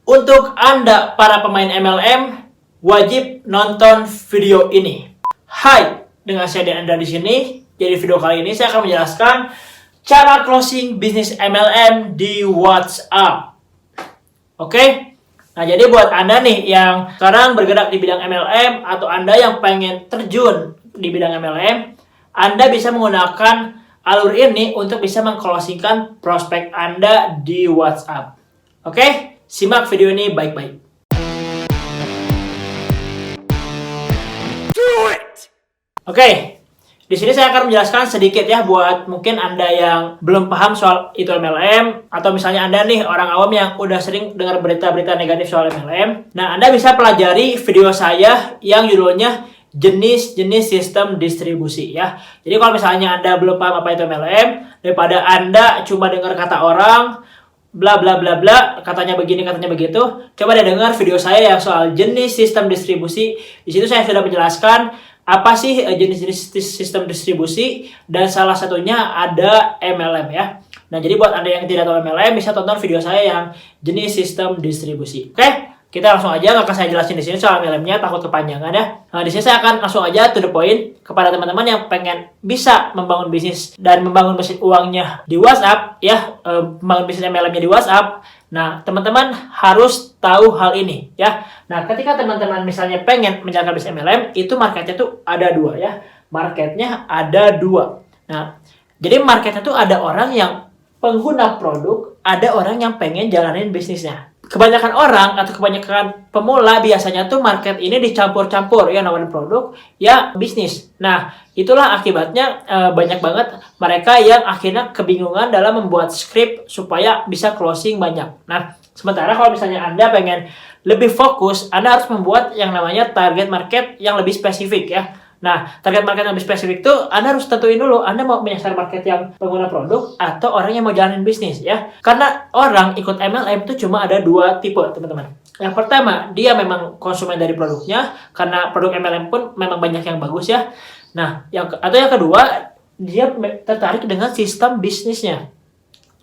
Untuk Anda para pemain MLM, wajib nonton video ini. Hai, dengan saya Dan Andra di sini. Jadi video kali ini saya akan menjelaskan cara closing bisnis MLM di WhatsApp. Oke? Nah, jadi buat Anda nih yang sekarang bergerak di bidang MLM atau Anda yang pengen terjun di bidang MLM, Anda bisa menggunakan alur ini untuk bisa mengclosingkan prospek Anda di WhatsApp. Oke? Simak video ini baik-baik. Oke, di sini saya akan menjelaskan sedikit ya buat mungkin Anda yang belum paham soal itu MLM, atau misalnya Anda nih orang awam yang udah sering dengar berita-berita negatif soal MLM. Nah, Anda bisa pelajari video saya yang judulnya jenis-jenis sistem distribusi ya. Jadi kalau misalnya Anda belum paham apa itu MLM, daripada Anda cuma dengar kata orang bla bla bla bla, katanya begini katanya begitu, coba deh dengar video saya yang soal jenis sistem distribusi. Di situ saya sudah menjelaskan apa sih jenis-jenis sistem distribusi, dan salah satunya ada MLM ya. Nah, jadi buat Anda yang tidak tahu MLM bisa tonton video saya yang jenis sistem distribusi. Oke? Kita langsung aja, nggak akan saya jelasin di sini soal MLM-nya, takut kepanjangan ya. Nah, di sini saya akan langsung aja to the point kepada teman-teman yang pengen bisa membangun bisnis dan membangun mesin uangnya di WhatsApp ya, membangun bisnis MLM-nya di WhatsApp. Nah, teman-teman harus tahu hal ini ya. Nah, ketika teman-teman misalnya pengen menjalankan bisnis MLM, itu marketnya tuh ada dua ya. Marketnya ada dua. Nah, jadi marketnya tuh ada orang yang pengguna produk, ada orang yang pengen jalanin bisnisnya. Kebanyakan orang atau kebanyakan pemula biasanya tuh market ini dicampur-campur ya, nawarin produk ya bisnis. Nah, itulah akibatnya banyak banget mereka yang akhirnya kebingungan dalam membuat script supaya bisa closing banyak. Nah, sementara kalau misalnya Anda pengen lebih fokus, Anda harus membuat yang namanya target market yang lebih spesifik ya. Nah, target market yang lebih spesifik itu Anda harus tentuin dulu, Anda mau menyasar market yang pengguna produk atau orang yang mau jalanin bisnis ya. Karena orang ikut MLM itu cuma ada dua tipe, teman-teman. Yang pertama, dia memang konsumen dari produknya, karena produk MLM pun memang banyak yang bagus ya. Nah, yang kedua, dia tertarik dengan sistem bisnisnya.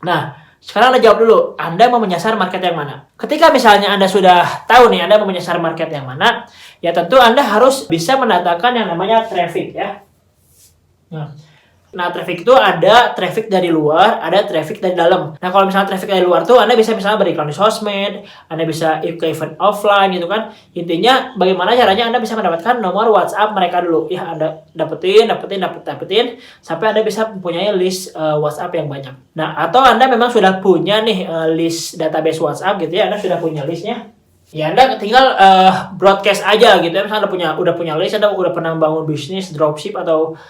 Nah, sekarang Anda jawab dulu, Anda mau menyasar market yang mana? Ketika misalnya Anda sudah tahu nih Anda mau menyasar market yang mana, ya tentu Anda harus bisa mendatangkan yang namanya traffic ya. Nah, traffic itu ada traffic dari luar, ada traffic dari dalam. Nah, kalau misalnya traffic dari luar tuh Anda bisa misalnya beriklan di sosmed, Anda bisa ke event offline gitu kan. Intinya bagaimana caranya Anda bisa mendapatkan nomor WhatsApp mereka dulu. Ya, Anda dapetin sampai Anda bisa mempunyai list WhatsApp yang banyak. Nah, atau Anda memang sudah punya nih list database WhatsApp gitu ya, Anda sudah punya listnya. Ya, Anda tinggal broadcast aja gitu ya. Misalnya Anda udah punya list, Anda udah pernah membangun bisnis dropship atau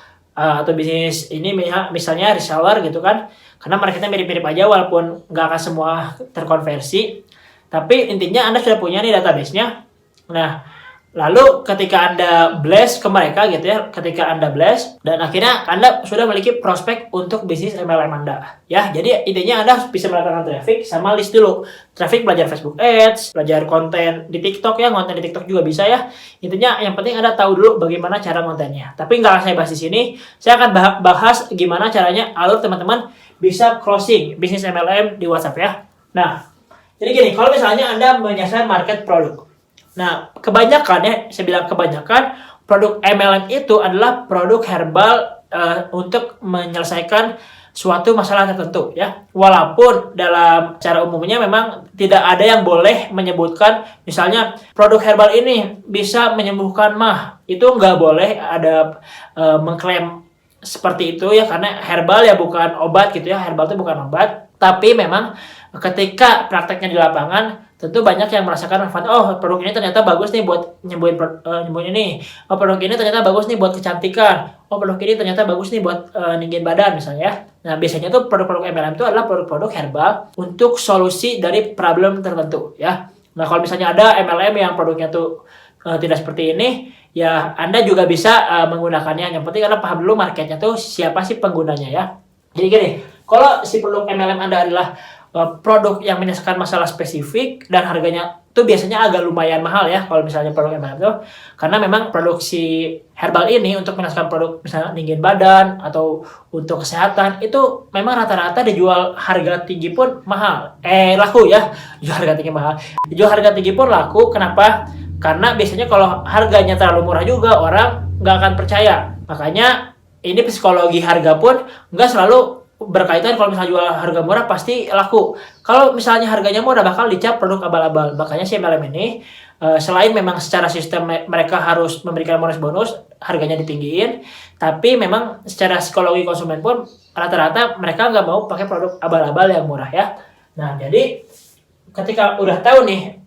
bisnis ini misalnya reseller gitu kan, karena marketnya mirip-mirip aja walaupun nggak akan semua terkonversi, tapi intinya Anda sudah punya nih database-nya. Nah, lalu ketika Anda blast ke mereka gitu ya, ketika Anda blast dan akhirnya Anda sudah memiliki prospek untuk bisnis MLM Anda ya. Jadi intinya Anda bisa melakukan traffic sama list dulu. Traffic belajar Facebook Ads, belajar konten di TikTok ya, konten di TikTok juga bisa ya. Intinya yang penting Anda tahu dulu bagaimana cara kontennya. Tapi nggak akan saya bahas di sini. Saya akan bahas gimana caranya alur teman-teman bisa closing bisnis MLM di WhatsApp ya. Nah, jadi gini, kalau misalnya Anda menyasar market produk. Nah, kebanyakan ya, saya bilang kebanyakan produk MLM itu adalah produk herbal untuk menyelesaikan suatu masalah tertentu ya. Walaupun dalam cara umumnya memang tidak ada yang boleh menyebutkan misalnya produk herbal ini bisa menyembuhkan mah. Itu nggak boleh ada mengklaim seperti itu ya, karena herbal ya bukan obat gitu ya. Herbal itu bukan obat, tapi memang ketika prakteknya di lapangan tentu banyak yang merasakan manfaat. Oh, produk ini ternyata bagus nih buat nyembuhin ini. Oh, produk ini ternyata bagus nih buat kecantikan. Oh, produk ini ternyata bagus nih buat ninggiin badan misalnya ya. Nah, biasanya tuh produk-produk MLM itu adalah produk-produk herbal untuk solusi dari problem tertentu ya. Nah, kalau misalnya ada MLM yang produknya tuh tidak seperti ini, ya Anda juga bisa menggunakannya. Yang penting Anda paham dulu marketnya tuh siapa sih penggunanya ya. Jadi gini, kalau si produk MLM Anda adalah produk yang menyelesaikan masalah spesifik dan harganya itu biasanya agak lumayan mahal ya kalau misalnya produk MLM itu, karena memang produksi herbal ini untuk menyelesaikan produk misalnya dingin badan atau untuk kesehatan itu memang rata-rata dijual harga tinggi pun mahal, laku ya, jual harga tinggi mahal, dijual harga tinggi pun laku. Kenapa? Karena biasanya kalau harganya terlalu murah juga orang nggak akan percaya. Makanya ini psikologi harga pun nggak selalu berkaitan. Kalau misalnya jual harga murah pasti laku. Kalau misalnya harganya murah bakal dicap produk abal-abal. Makanya si MLM ini selain memang secara sistem mereka harus memberikan bonus-bonus, harganya ditinggiin, tapi memang secara psikologi konsumen pun rata-rata mereka nggak mau pakai produk abal-abal yang murah ya. Nah, jadi ketika udah tahu nih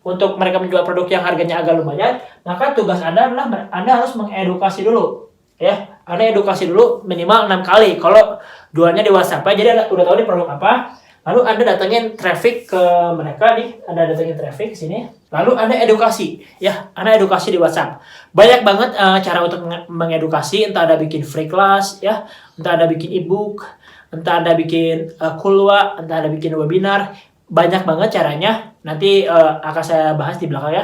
untuk mereka menjual produk yang harganya agak lumayan, maka tugas Anda adalah Anda harus mengedukasi dulu ya. Anda edukasi dulu minimal 6 kali kalau jualnya di WhatsApp. Jadi Anda udah tahu nih produk apa, lalu Anda datengin traffic ke mereka nih, Anda datengin traffic ke sini, lalu Anda edukasi ya, Anda edukasi di WhatsApp. Banyak banget cara untuk mengedukasi, entah Anda bikin free class ya, entah Anda bikin ebook, entah Anda bikin kulwa, entah Anda bikin webinar. Banyak banget caranya, nanti akan saya bahas di belakang ya.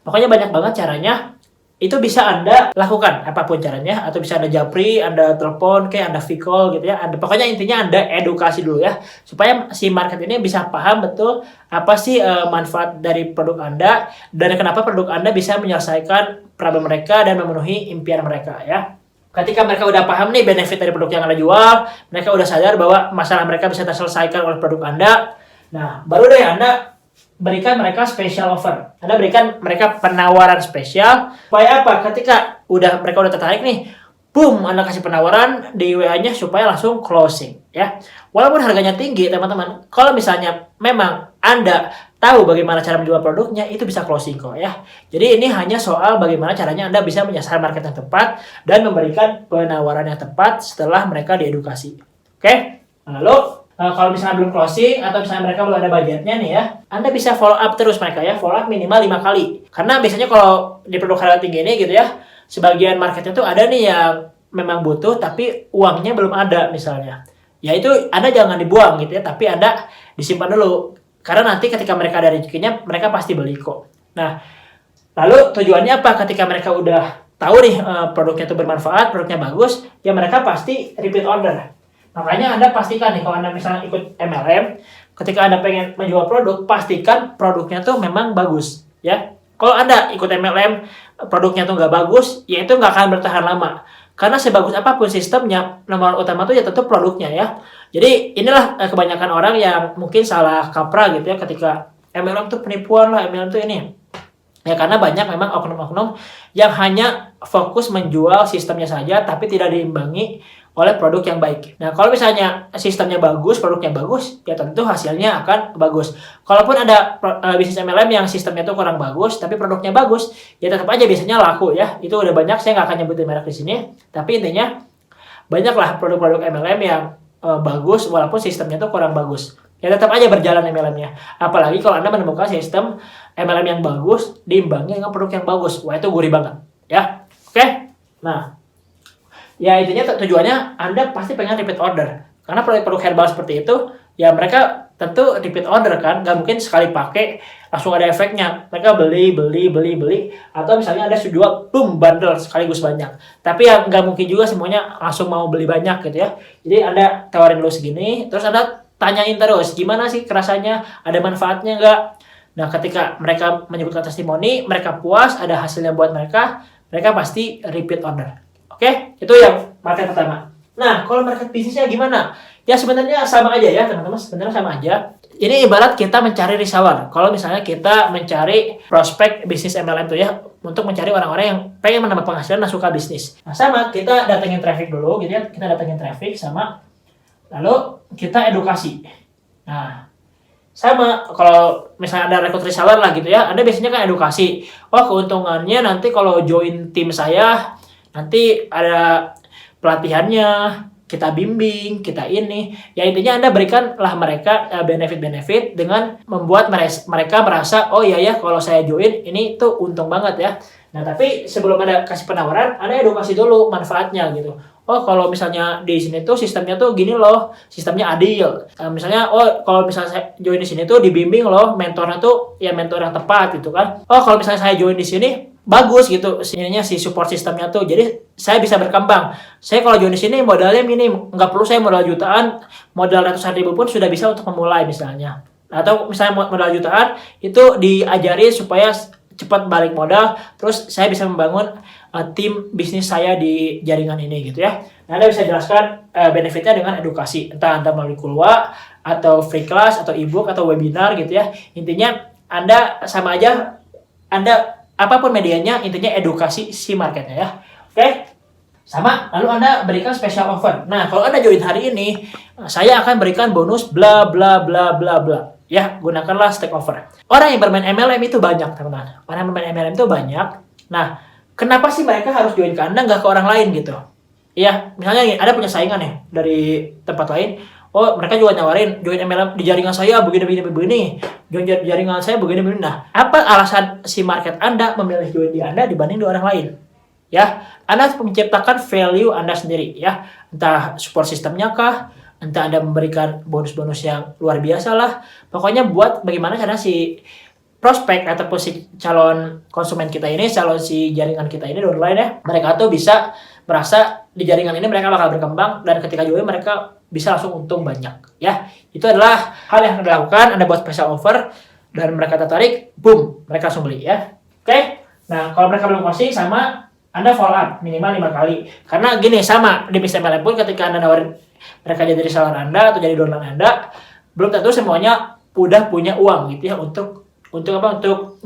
Pokoknya banyak banget caranya, itu bisa Anda lakukan apapun caranya, atau bisa Anda japri, Anda telepon, kayak Anda call gitu ya. Pokoknya intinya Anda edukasi dulu ya, supaya si market ini bisa paham betul apa sih manfaat dari produk Anda dan kenapa produk Anda bisa menyelesaikan problem mereka dan memenuhi impian mereka ya. Ketika mereka udah paham nih benefit dari produk yang Anda jual, mereka udah sadar bahwa masalah mereka bisa terselesaikan oleh produk Anda. Nah, baru deh Anda berikan mereka special offer. Anda berikan mereka penawaran spesial. Supaya apa? Ketika mereka udah tertarik nih, boom, Anda kasih penawaran di WA-nya supaya langsung closing ya. Walaupun harganya tinggi, teman-teman, kalau misalnya memang Anda tahu bagaimana cara menjual produknya, itu bisa closing kok ya. Jadi ini hanya soal bagaimana caranya Anda bisa menyasar market yang tepat dan memberikan penawaran yang tepat setelah mereka diedukasi. Oke? Lalu kalau misalnya belum closing atau misalnya mereka belum ada budgetnya nih ya, Anda bisa follow up terus mereka ya, follow up minimal 5 kali. Karena biasanya kalau di produk harga tinggi ini gitu ya, sebagian marketnya tuh ada nih yang memang butuh tapi uangnya belum ada misalnya. Ya itu Anda jangan dibuang gitu ya, tapi Anda disimpan dulu. Karena nanti ketika mereka ada rezekinya, mereka pasti beli kok. Nah, lalu tujuannya apa? Ketika mereka udah tahu nih produknya itu bermanfaat, produknya bagus, ya mereka pasti repeat order. Makanya Anda pastikan nih, kalau Anda misalnya ikut MLM, ketika Anda pengen menjual produk, pastikan produknya tuh memang bagus ya. Kalau Anda ikut MLM, produknya tuh nggak bagus, ya itu nggak akan bertahan lama. Karena sebagus apapun sistemnya, nomor utama tuh ya tentu produknya ya. Jadi inilah kebanyakan orang yang mungkin salah kaprah gitu ya, ketika MLM tuh penipuan lah, MLM tuh ini. Ya karena banyak memang oknum-oknum yang hanya fokus menjual sistemnya saja, tapi tidak diimbangi oleh produk yang baik. Nah, kalau misalnya sistemnya bagus, produknya bagus, ya tentu hasilnya akan bagus. Kalaupun ada bisnis MLM yang sistemnya itu kurang bagus, tapi produknya bagus, ya tetap aja biasanya laku ya. Itu udah banyak, saya nggak akan nyebutin merek di sini. Tapi intinya, banyaklah produk-produk MLM yang bagus, walaupun sistemnya itu kurang bagus. Ya tetap aja berjalan MLM-nya. Apalagi kalau Anda menemukan sistem MLM yang bagus, diimbangi dengan produk yang bagus. Wah, itu gurih banget. Ya, oke? Nah, ya intinya tujuannya Anda pasti pengen repeat order. Karena produk-produk herbal seperti itu, ya mereka tentu repeat order kan. Gak mungkin sekali pakai langsung ada efeknya. Mereka beli. Atau misalnya ada jual, boom, bundle sekaligus banyak. Tapi ya gak mungkin juga semuanya langsung mau beli banyak gitu ya. Jadi Anda tawarin dulu segini, terus Anda tanyain terus, gimana sih rasanya, ada manfaatnya nggak? Nah, ketika mereka menyebutkan testimoni, mereka puas, ada hasilnya buat mereka, mereka pasti repeat order. Oke? Itu yang market pertama. Nah, kalau market bisnisnya gimana? Ya sebenarnya sama aja ya, teman-teman. Sebenarnya sama aja. Ini ibarat kita mencari reseller. Kalau misalnya kita mencari prospek bisnis MLM tuh ya, untuk mencari orang-orang yang pengen menambah penghasilan dan suka bisnis. Nah, sama, kita datengin traffic dulu, gitu ya. Kita datengin traffic sama, lalu kita edukasi. Nah, sama kalau misalnya ada rekrut reseller lah gitu ya, Anda biasanya kan edukasi. Oh, keuntungannya nanti kalau join tim saya, nanti ada pelatihannya, kita bimbing, kita ini. Ya intinya Anda berikanlah mereka benefit-benefit dengan membuat mereka merasa, oh iya ya kalau saya join ini tuh untung banget ya. Nah, tapi sebelum Anda kasih penawaran, Anda edukasi dulu manfaatnya gitu. oh kalau misalnya di sini tuh sistemnya tuh gini loh, sistemnya adil. Misalnya, oh kalau misalnya saya join di sini tuh dibimbing loh, mentornya tuh ya mentor yang tepat gitu kan. Oh kalau misalnya saya join di sini bagus gitu, ininya si support sistemnya tuh, jadi saya bisa berkembang. Saya kalau join di sini modalnya minim, nggak perlu saya modal jutaan, modal ratusan ribu pun sudah bisa untuk memulai misalnya. Atau misalnya modal jutaan itu diajari supaya cepat balik modal, terus saya bisa membangun tim bisnis saya di jaringan ini gitu ya. Nah, Anda bisa jelaskan benefitnya dengan edukasi, entah Anda melalui Kulwa atau free class atau ebook atau webinar gitu ya. Intinya Anda sama aja, Anda apapun medianya, intinya edukasi si marketnya ya. Oke? Sama, lalu Anda berikan special offer. Nah, kalau Anda join hari ini, saya akan berikan bonus bla bla bla bla bla. Ya, gunakanlah stack offer. Orang yang bermain MLM itu banyak, teman-teman. Orang yang bermain MLM itu banyak. Nah, kenapa sih mereka harus join ke Anda, nggak ke orang lain gitu? Ya, misalnya nih, Anda punya saingan ya dari tempat lain. Oh, mereka juga nawarin join MLM di jaringan saya begini. Join jaringan saya begini. Nah, apa alasan si market Anda memilih join di Anda dibanding di orang lain? Ya, Anda menciptakan value Anda sendiri ya. Entah support sistemnya kah, entah Anda memberikan bonus-bonus yang luar biasa lah. Pokoknya buat bagaimana cara si prospek ataupun si calon konsumen kita ini, calon si jaringan kita ini di online ya, mereka tuh bisa merasa di jaringan ini mereka bakal berkembang, dan ketika join mereka bisa langsung untung banyak ya. Itu adalah hal yang Anda lakukan. Anda buat special offer dan mereka tertarik, boom, mereka langsung beli ya. Oke. Nah, kalau mereka belum closing, sama Anda follow up minimal 5 kali. Karena gini, sama di bisnis MLM pun ketika Anda nawarin mereka jadi reseller Anda atau jadi downline Anda, belum tentu semuanya udah punya uang gitu ya untuk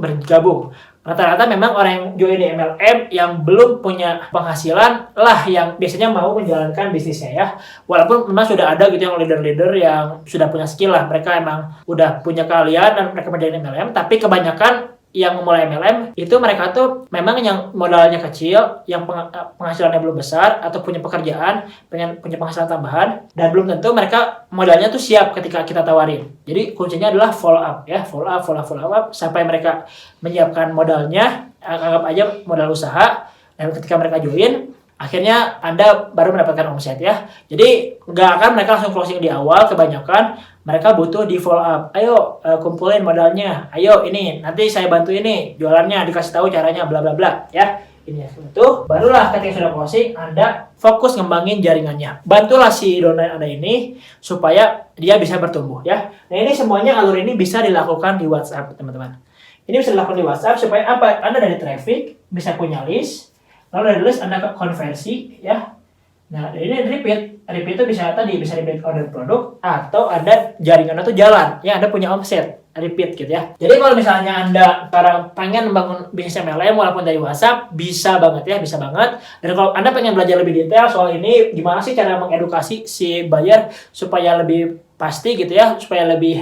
bergabung. Rata-rata memang orang yang join di MLM yang belum punya penghasilan lah yang biasanya mau menjalankan bisnisnya ya. Walaupun memang sudah ada gitu yang leader-leader yang sudah punya skill lah, mereka emang udah punya keahlian dan mereka menjadi MLM, tapi kebanyakan yang memulai MLM itu mereka tuh memang yang modalnya kecil, yang penghasilannya belum besar atau punya pekerjaan, pengen punya penghasilan tambahan, dan belum tentu mereka modalnya tuh siap ketika kita tawarin. Jadi kuncinya adalah follow up ya, follow up sampai mereka menyiapkan modalnya, anggap aja modal usaha, dan ketika mereka join, akhirnya Anda baru mendapatkan omset ya. Jadi nggak akan mereka langsung closing di awal, kebanyakan mereka butuh di follow up. Ayo kumpulin modalnya. Ayo ini nanti saya bantu ini jualannya, dikasih tahu caranya bla bla bla ya. Ini itu barulah ketika sudah closing Anda fokus ngembangin jaringannya. Bantulah si downline Anda ini supaya dia bisa bertumbuh ya. Nah, ini semuanya alur ini bisa dilakukan di WhatsApp, teman-teman. Ini bisa dilakukan di WhatsApp supaya apa? Anda dari traffic bisa punya list. Lalu dari list Anda ke konversi ya. Nah, ini repeat itu bisa repeat order produk atau Anda jaringan itu jalan ya, Anda punya omset repeat gitu ya. Jadi kalau misalnya Anda sekarang pengen membangun bisnis MLM walaupun dari WhatsApp, bisa banget ya, bisa banget. Dan kalau Anda pengen belajar lebih detail soal ini, gimana sih cara mengedukasi si buyer supaya lebih pasti gitu ya, supaya lebih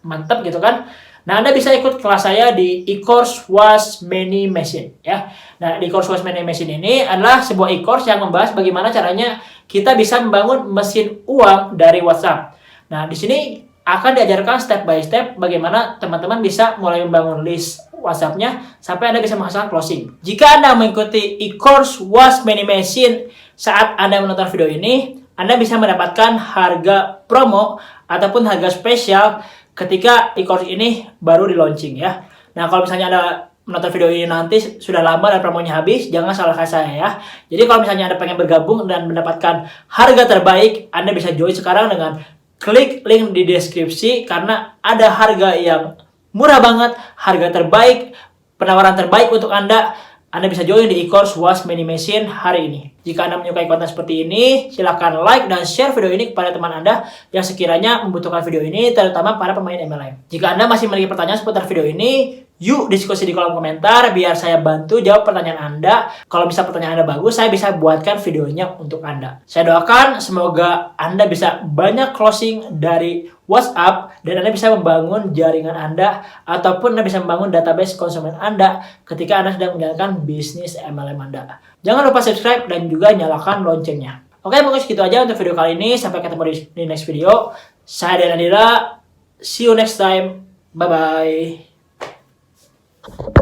mantap gitu kan. Nah, Anda bisa ikut kelas saya di e-course Was Many Machine ya. Nah, di e-course Was Many Machine ini adalah sebuah e-course yang membahas bagaimana caranya kita bisa membangun mesin uang dari WhatsApp. Nah, di sini akan diajarkan step by step bagaimana teman-teman bisa mulai membangun list WhatsApp-nya sampai Anda bisa menghasilkan closing. Jika Anda mengikuti e-course Was Many Machine saat Anda menonton video ini, Anda bisa mendapatkan harga promo ataupun harga spesial ketika e-course ini baru di launching ya. Nah, kalau misalnya Anda menonton video ini nanti sudah lama dan promonya habis, jangan salahkan saya ya. Jadi kalau misalnya Anda pengen bergabung dan mendapatkan harga terbaik, Anda bisa join sekarang dengan klik link di deskripsi karena ada harga yang murah banget, harga terbaik, penawaran terbaik untuk Anda. Anda bisa join di e-course Was Many Machine hari ini. Jika Anda menyukai konten seperti ini, silakan like dan share video ini kepada teman Anda yang sekiranya membutuhkan video ini, terutama para pemain MLM. Jika Anda masih memiliki pertanyaan seputar video ini, yuk diskusi di kolom komentar biar saya bantu jawab pertanyaan Anda. Kalau bisa pertanyaan Anda bagus, saya bisa buatkan videonya untuk Anda. Saya doakan semoga Anda bisa banyak closing dari WhatsApp dan Anda bisa membangun jaringan Anda ataupun Anda bisa membangun database konsumen Anda ketika Anda sedang menjalankan bisnis MLM Anda. Jangan lupa subscribe dan juga nyalakan loncengnya. Oke, mungkin segitu aja untuk video kali ini. Sampai ketemu di next video. Saya Danandira. See you next time. Bye-bye.